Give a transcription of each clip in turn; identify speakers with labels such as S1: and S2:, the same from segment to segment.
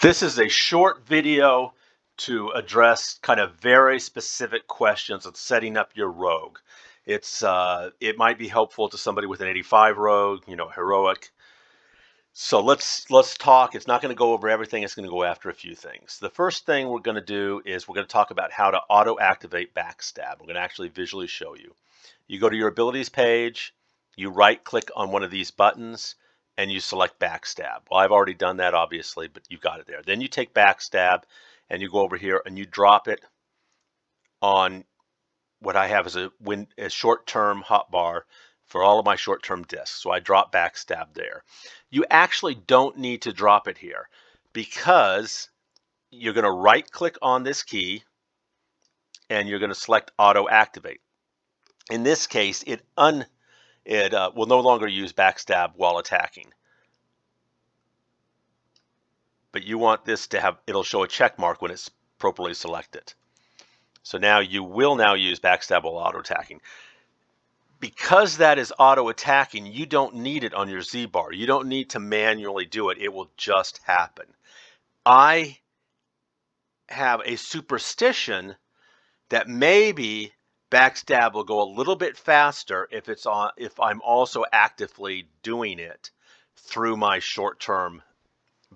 S1: This is a short video to address kind of very specific questions of setting up your rogue. It might be helpful to somebody with an 85 rogue, heroic. So let's talk. It's not going to go over everything. It's going to go after a few things. The first thing we're going to do is we're going to talk about how to auto-activate Backstab. We're going to actually visually show you. You go to your abilities page, you right-click on one of these buttons, and you select Backstab. Well, I've already done that, obviously, but you've got it there. Then you take Backstab, and you go over here, and you drop it on what I have as a short-term hotbar for all of my short-term disks. So I drop Backstab there. You actually don't need to drop it here because you're going to right-click on this key, and you're going to select Auto-Activate. In this case, it will no longer use Backstab while attacking. But you want this to have, it'll show a check mark when it's properly selected. So now you will now use Backstab while auto-attacking. Because that is auto-attacking, you don't need it on your Z-bar. You don't need to manually do it. It will just happen. I have a superstition that maybe Backstab will go a little bit faster if I'm also actively doing it through my short-term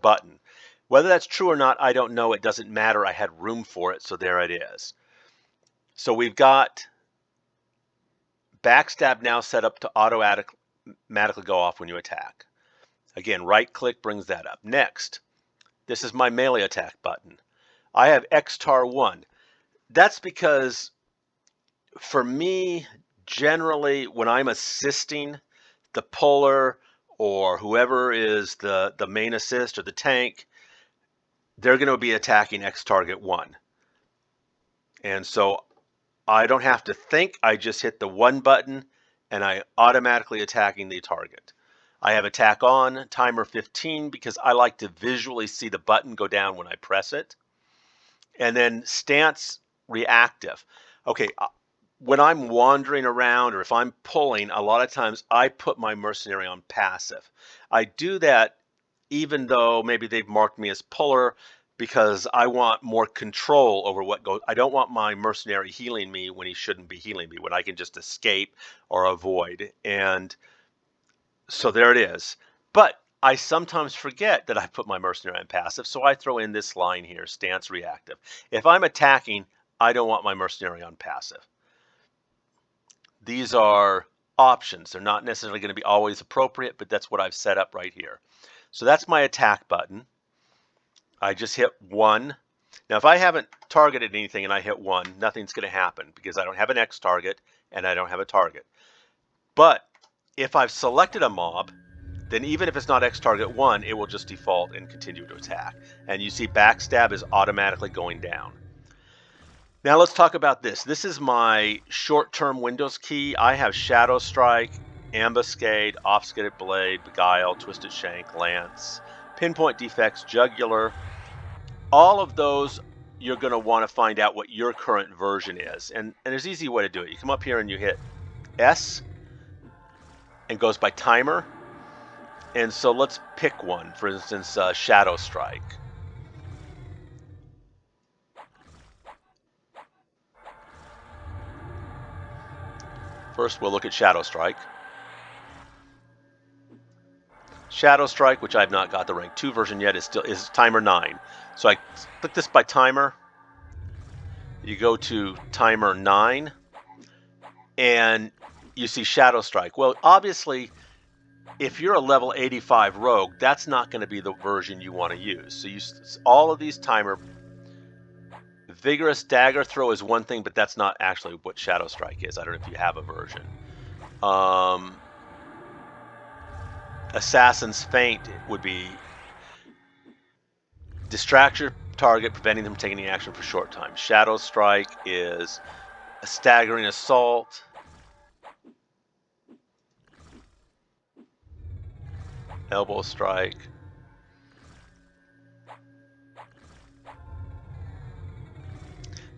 S1: button. Whether that's true or not, I don't know. It doesn't matter. I had room for it, so there it is. So we've got Backstab now set up to automatically go off when you attack. Again, right-click brings that up. Next, this is my melee attack button. I have XTAR1. That's because for me, generally, when I'm assisting the puller or whoever is the main assist or the tank, they're going to be attacking X target 1. And so I don't have to think. I just hit the 1 button and I automatically attacking the target. I have attack on, timer 15, because I like to visually see the button go down when I press it. And then stance reactive. Okay, when I'm wandering around or if I'm pulling, a lot of times I put my mercenary on passive. I do that even though maybe they've marked me as puller because I want more control over what goes. I don't want my mercenary healing me when he shouldn't be healing me, when I can just escape or avoid. And so there it is. But I sometimes forget that I put my mercenary on passive, so I throw in this line here, stance reactive. If I'm attacking, I don't want my mercenary on passive. These are options. They're not necessarily going to be always appropriate, but that's what I've set up right here. So that's my attack button. I just hit 1. Now, if I haven't targeted anything and I hit 1, nothing's going to happen because I don't have an X target and I don't have a target. But if I've selected a mob, then even if it's not X target 1, it will just default and continue to attack. And you see Backstab is automatically going down. Now let's talk about this. This is my short-term Windows key. I have Shadow Strike, Ambuscade, Offskitted Blade, Beguile, Twisted Shank, Lance, Pinpoint Defects, Jugular. All of those you're going to want to find out what your current version is. And there's an easy way to do it. You come up here and you hit S and goes by timer. And so let's pick one. For instance, Shadow Strike. First, we'll look at Shadow Strike. Shadow Strike, which I've not got the rank 2 version yet, is timer 9. So I click this by timer. You go to timer 9, and you see Shadow Strike. Well, obviously, if you're a level 85 rogue, that's not going to be the version you want to use. So all of these timer. Vigorous Dagger Throw is one thing, but that's not actually what Shadow Strike is. I don't know if you have a version. Assassin's Feint would be distract your target, preventing them from taking any action for a short time. Shadow Strike is a staggering assault. Elbow Strike.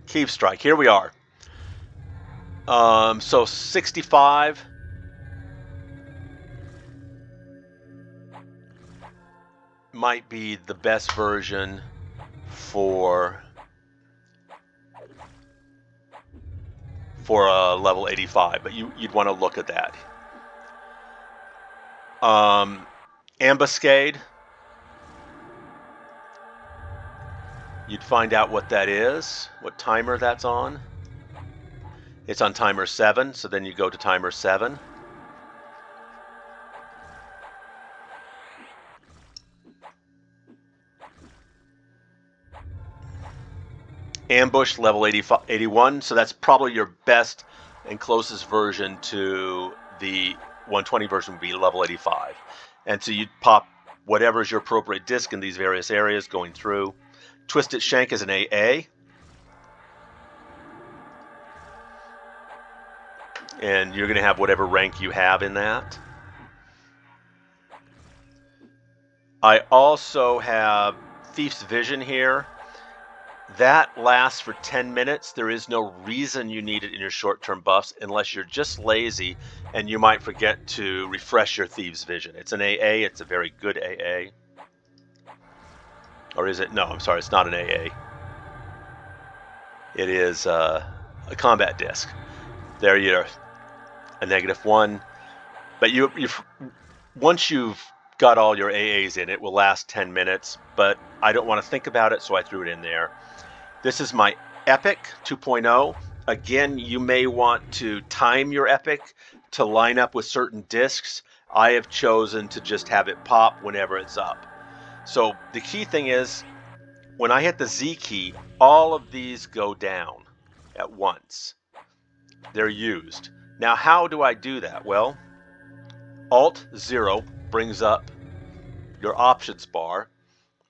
S1: Keep Strike. Here we are. So 65. might be the best version for a level 85, but you'd want to look at that. Ambuscade, you'd find out what that is, what timer that's on. It's on timer 7, so then you go to timer 7. Ambush, level 81, so that's probably your best and closest version to the 120 version would be level 85. And so you'd pop whatever is your appropriate disc in these various areas going through. Twisted Shank is an AA. And you're going to have whatever rank you have in that. I also have Thief's Vision here. That lasts for 10 minutes. There is no reason you need it in your short-term buffs unless you're just lazy and you might forget to refresh your Thieves' Vision. It's an AA. It's a very good AA. Or is it? No, I'm sorry. It's not an AA. It is a combat disc. There you're a -1. But once you've got all your AAs in, it will last 10 minutes. But I don't want to think about it, so I threw it in there. This is my Epic 2.0. Again, you may want to time your Epic to line up with certain discs. I have chosen to just have it pop whenever it's up. So the key thing is, when I hit the Z key, all of these go down at once. They're used. Now, how do I do that? Well, Alt-0 brings up your options bar,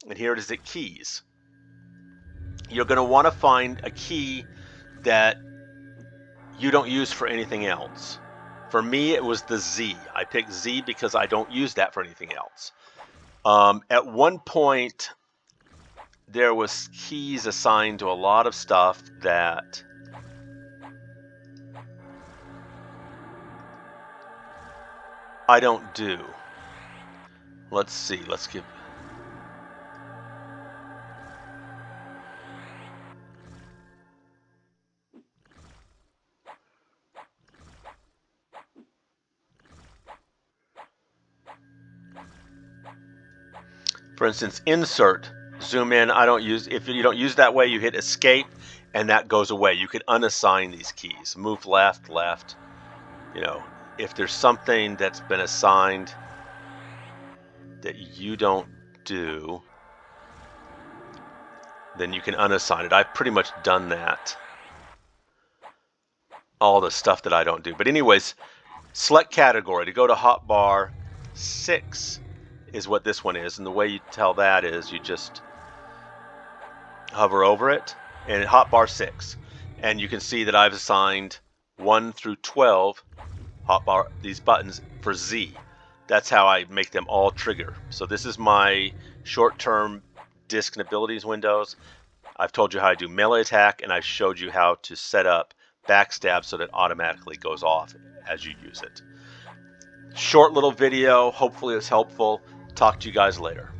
S1: and here it is at keys. You're going to want to find a key that you don't use for anything else. For me, it was the Z. I picked Z because I don't use that for anything else. At one point, there was keys assigned to a lot of stuff that I don't do. Let's see. Let's give... For instance, insert, zoom in. I don't use, if you don't use that way, you hit escape and that goes away. You can unassign these keys. Move left, left. You know, if there's something that's been assigned that you don't do, then you can unassign it. I've pretty much done that. All the stuff that I don't do. But anyways, select category to go to hotbar 6 is what this one is. And the way you tell that is you just hover over it and hotbar 6. And you can see that I've assigned 1 through 12 hotbar, these buttons for Z. That's how I make them all trigger. So this is my short-term disc and abilities windows. I've told you how to do melee attack, and I've showed you how to set up backstab so that it automatically goes off as you use it. Short little video. Hopefully it's helpful. Talk to you guys later.